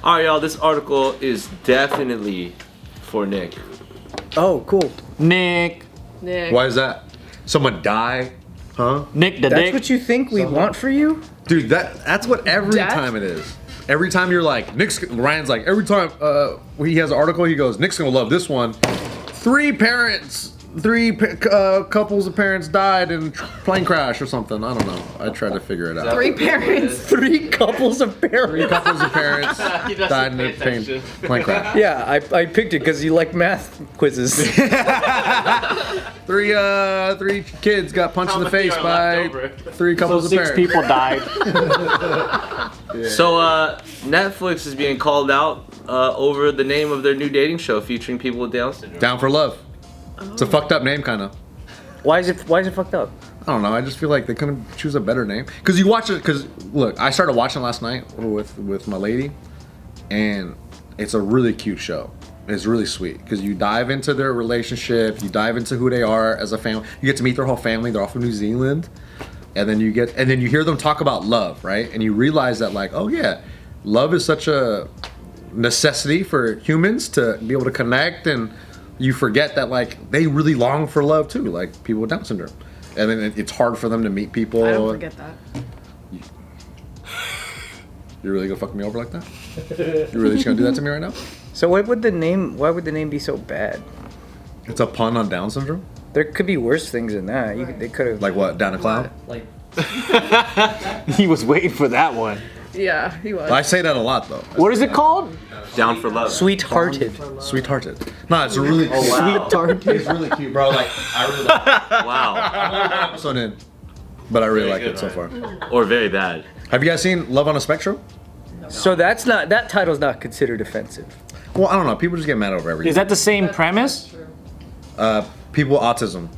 All right, y'all. This article is definitely for Nick. Oh, cool. Nick. Why is that? Someone die? Huh? Nick the That's dick. what you think we want for you? Dude, that's what every time it is. Every time you're like, Ryan's like, every time he has an article, he goes, Nick's gonna love this one. Three couples of parents died in plane crash or something. I don't know. I tried to figure it out. 3 parents. 3 couples of parents. 3 couples of parents died in a plane crash. Yeah, I picked it because you like math quizzes. 3 kids got punched in the face by 3 couples of 6 parents. people died. So Netflix is being called out over the name of their new dating show featuring people with Down syndrome. Down for Love. It's a fucked up name, kind of. Why is it fucked up? I don't know. I just feel like they couldn't choose a better name. Because you watch it. Because look, I started watching last night with my lady, and it's a really cute show. It's really sweet because you dive into their relationship, you dive into who they are as a family. You get to meet their whole family. They're all from New Zealand, and then you hear them talk about love, right? And you realize that like, oh yeah, love is such a necessity for humans to be able to connect, and you forget that like they really long for love too, like people with Down syndrome, and then it's hard for them to meet people. I don't forget that. You're really gonna fuck me over like that? You're really just gonna do that to me right now? So why would the name be so bad? It's a pun on Down syndrome. There could be worse things than that. They could have Like what? Down a cloud? Like, He was waiting for that one. Yeah, he was. I say that a lot though. What is it called? Down for Love. sweet-hearted. Sweet-hearted. No, it's a really Oh, wow. Sweet-hearted. It's really cute, bro. Like I really like it. Wow. I'm only 1 episode in, but I really like it so far. Or very bad. Have you guys seen Love on a Spectrum? So that title's not considered offensive. Well, I don't know. People just get mad over everything. Is that the same premise? People with autism.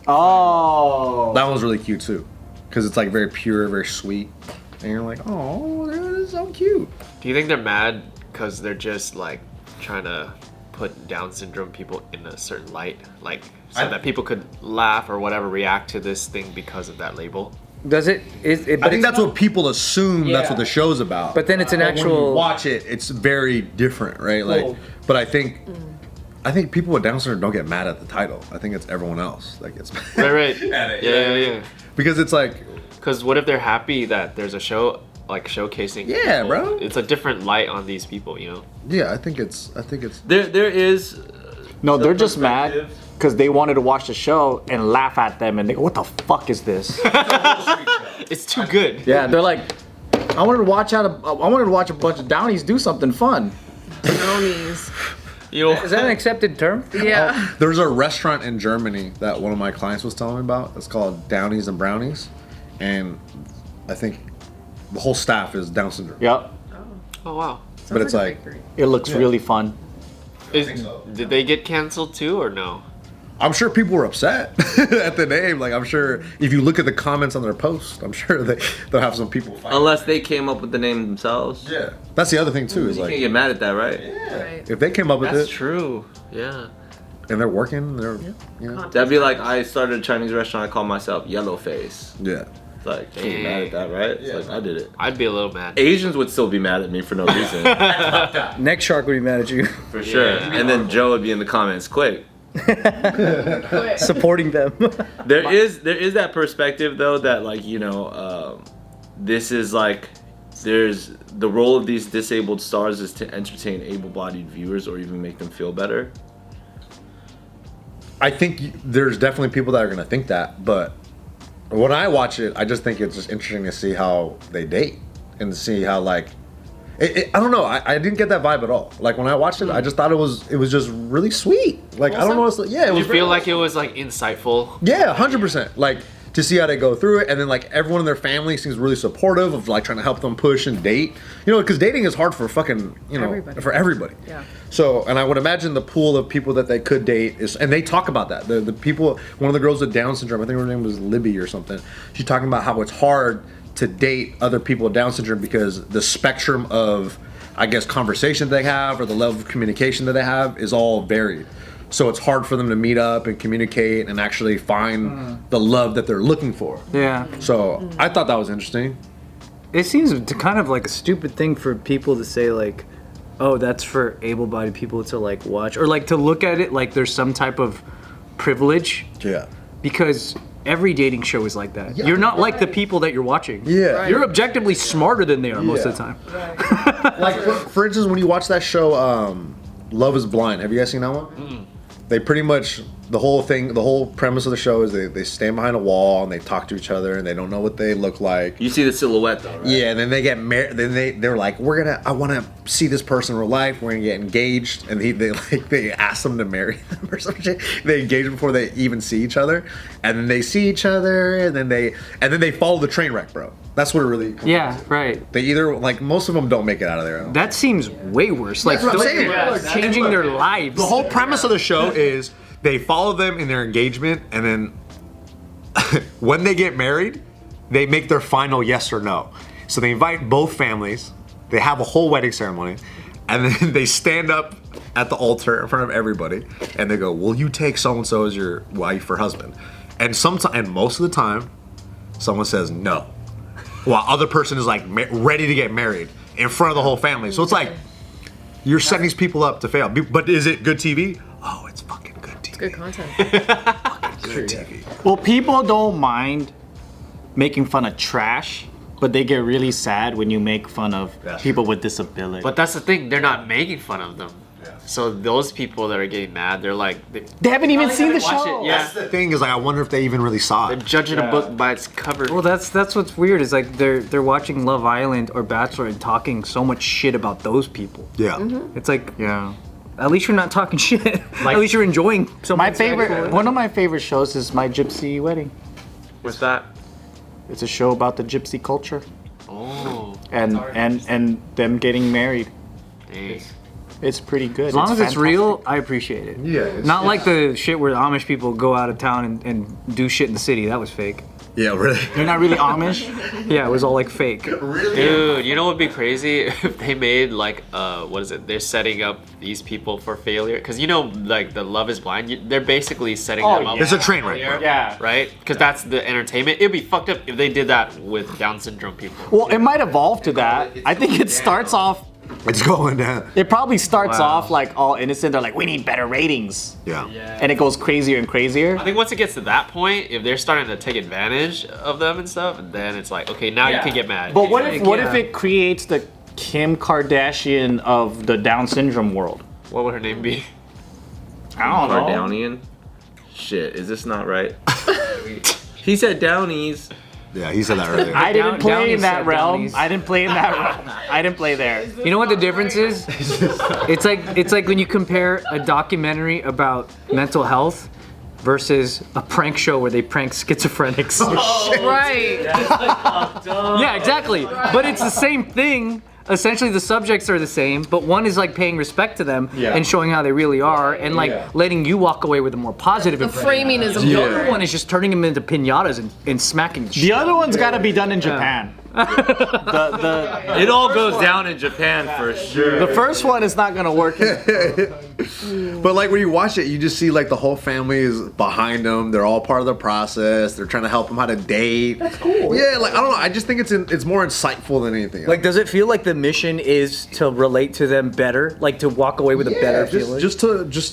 Oh. That one's really cute too, because it's like very pure, very sweet, and you're like, oh, that is so cute. Do you think they're mad because they're just like trying to put Down syndrome people in a certain light, like so that people could laugh or whatever, react to this thing because of that label? Does it? I think that's what people assume. That's what the show's about. But then it's an But when actual. you watch it, it's very different, right? Like, but I think people with Down syndrome don't get mad at the title. I think it's everyone else that gets mad. Right. Yeah. Because it's like, Because what if they're happy that there's a show like showcasing? Yeah, people? bro. It's a different light on these people, you know. yeah, I think it's. There is. No, the they're just mad perspective. because they wanted to watch the show and laugh at them, and they go, "What the fuck is this?" It's too good. Yeah, they're like, "I wanted to watch a bunch of Downies do something fun." Brownies. You know, Is that an accepted term? Yeah. There's a restaurant in Germany that one of my clients was telling me about. It's called Downies and Brownies, and I think the whole staff is Down syndrome. Yep, oh wow. But it's like, it looks really fun. Did they get canceled too or no? I'm sure people were upset at the name. Like, I'm sure if you look at the comments on their post, I'm sure they'll have some people fight. Unless they came up with the name themselves. Yeah, that's the other thing too. Is You like, can't get mad at that, right? Right. if they came up with That's it true. Yeah. and they're working, they're you know, That'd be like I started a Chinese restaurant. I call myself Yellowface. yeah. It's like, can't get mad at that, right? It's like I did it. I'd be a little mad. Asians would still be mad at me for no reason, Next shark would be mad at you. for sure. Yeah. And then Joe would be in the comments, quick. Supporting them. There is that perspective though that like this is like there's the role of these disabled stars is to entertain able-bodied viewers or even make them feel better. I think there's definitely people that are gonna think that, but when I watch it, I just think it's just interesting to see how they date and to see how like I don't know. I didn't get that vibe at all. Like when I watched it, I just thought it was just really sweet. Like I don't know. It was. You feel like it was like insightful. Yeah, 100%. Like to see how they go through it, and then like everyone in their family seems really supportive of like trying to help them push and date. You know, because dating is hard for fucking Everybody. for everybody. Yeah. So, and I would imagine the pool of people that they could date is, and they talk about that. The people, one of the girls with Down syndrome, I think her name was Libby or something. She's talking about how it's hard to date other people with Down syndrome because the spectrum of, I guess, conversation they have or the level of communication that they have is all varied. So it's hard for them to meet up and communicate and actually find the love that they're looking for. Yeah, So I thought that was interesting. It seems to kind of like a stupid thing for people to say like, oh, that's for able-bodied people to like watch or like to look at it like there's some type of privilege. Yeah. Because every dating show is like that. You're not like the people that you're watching. Yeah. Right. You're objectively smarter than they are most of the time. Like for instance, when you watch that show, Love Is Blind. Have you guys seen that one? They pretty much the whole premise of the show is they stand behind a wall and they talk to each other and they don't know what they look like. You see the silhouette though, right? Yeah, and then they get married. Then they're like, I want to see this person in real life. We're gonna get engaged, and they ask them to marry them or some shit. They engage before they even see each other, and then they see each other, and then they follow the train wreck, bro. That's what it really comes Yeah, down to. right. They either like most of them don't make it out of there. That seems way worse. Like That's what I'm those saying. people are changing their lives. The whole premise of the show is they follow them in their engagement, and then when they get married, they make their final yes or no. So they invite both families, they have a whole wedding ceremony, and then they stand up at the altar in front of everybody, and they go, "Will you take so and so as your wife or husband?" And most of the time, someone says no, while other person is like ready to get married in front of the whole family. So it's like you're setting these people up to fail. But is it good TV? Oh, it's fucking good TV. Good content. Good TV. Well, people don't mind making fun of trash, but they get really sad when you make fun of people with disabilities. But that's the thing, they're not making fun of them. So those people that are getting mad, they're like, they haven't even seen the watch show. it. Yeah, That's the thing is like I wonder if they even really saw they're it. judging a book by its cover. Well, that's what's weird is like they're watching Love Island or Bachelor and talking so much shit about those people. Yeah. It's like, at least you're not talking shit. At least you're enjoying My favorite, one of my favorite shows is My Gypsy Wedding. What's that? It's a show about the gypsy culture Oh, and them getting married. dang. It's pretty good. As long as it's real, I appreciate it. Yeah. Not like the shit where the Amish people go out of town and do shit in the city. That was fake. Yeah, really. They're not really Amish. Yeah, it was all like fake. Dude, you know what would be crazy if they made like what is it? They're setting up these people for failure because you know like the Love Is Blind. They're basically setting them up. It's a train wreck, bro. Yeah. Right? Because that's the entertainment. It'd be fucked up if they did that with Down syndrome people. Well, it might evolve to that. I think it starts off. It's going down. It probably starts off like all innocent. They're like, we need better ratings, Yeah. and it goes crazier and crazier. I think once it gets to that point, if they're starting to take advantage of them and stuff, then it's like, okay, now you can get mad. But what if it creates the Kim Kardashian of the Down syndrome world? What would her name be? I don't know. Kardashian? Shit, is this not right? He said Downies. Yeah, he said that earlier. I didn't play Downey in that said realm. Downies. I didn't play in that realm. I didn't play there. You know what the difference is? It's like when you compare a documentary about mental health versus a prank show where they prank schizophrenics. Right. Yeah, exactly. But it's the same thing. Essentially, the subjects are the same, but one is like paying respect to them and showing how they really are, and like letting you walk away with a more positive The impression. framing is The other important. one is just turning them into pinatas and smacking the shit. The other one's got to be done in Japan. It all goes down in Japan for sure. The first one is not gonna work. But like when you watch it, you just see like the whole family is behind them. They're all part of the process. They're trying to help them how to date. That's cool. Yeah, like I don't know. I just think it's more insightful than anything else. Like, does it feel like the mission is to relate to them better, like to walk away with a better feeling? just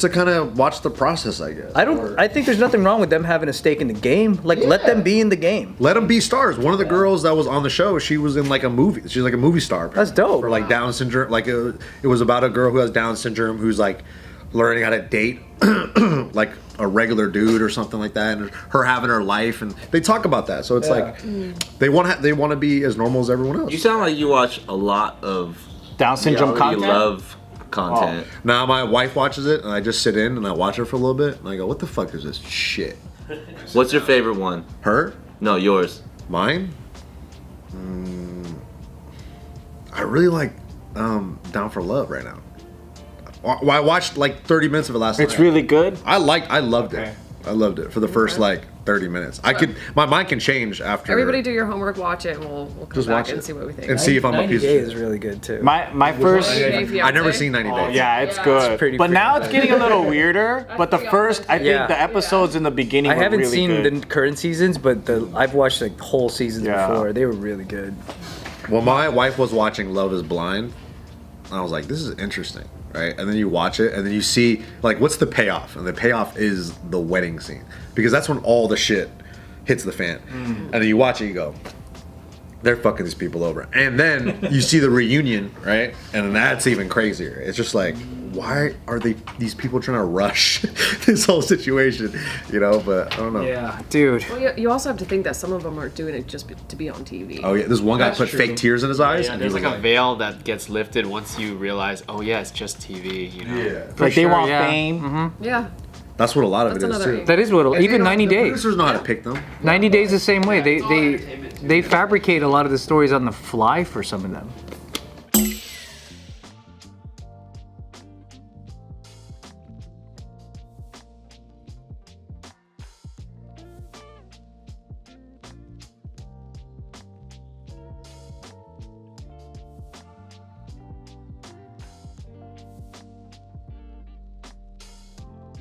to kind of watch the process, I guess. I think there's nothing wrong with them having a stake in the game. Like, let them be in the game. Let them be stars. One of the girls that was on the show, she was in like a movie. She's like a movie star. That's dope. For like Down syndrome. Like it was about a girl who has Down syndrome who's like learning how to date like a regular dude or something like that, and her having her life, and they talk about that. So it's like they want to be as normal as everyone else. You sound like you watch a lot of Down syndrome reality content. love content. Now my wife watches it, and I just sit in and I watch her for a little bit, and I go, "What the fuck is this shit?" What's your favorite one? Her, No, yours. mine. I really like Down for Love right now. I watched like 30 minutes of it last night. It's really good. I loved it. I loved it for the first like 30 minutes. My mind can change after. Everybody do your homework, watch it, and we'll come Just back watch and it. see what we think. and see if I'm a 90 piece of Days shit. is really good too. My first. I never seen 90 Days. Yeah, it's good. pretty but now freaking it's getting a little weirder. But the first, I think Yeah. the episodes in the beginning I were haven't really seen good. the current seasons, but I've watched like the whole seasons Yeah. before. They were really good. Well, my wife was watching Love Is Blind. and I was like, this is interesting, right? And then you watch it, and then you see like, what's the payoff? And the payoff is the wedding scene, because that's when all the shit hits the fan. And then you watch it, you go, they're fucking these people over. And then you see the reunion, right? And then that's even crazier. It's just like, why are these people trying to rush this whole situation, you know? But I don't know. Yeah, dude. Well, you also have to think that some of them are doing it just to be on TV. Oh yeah, this one guy That's put true. fake tears in his eyes. Yeah, and there's he was like a veil that gets lifted once you realize, oh yeah, it's just TV, you know? yeah, Like they sure, want yeah. fame. Yeah. that's what a lot of That's it is another too. That is what. And Even you know, 90 the days. producers know how to pick them. 90 days the same way. They fabricate a lot of the stories on the fly for some of them.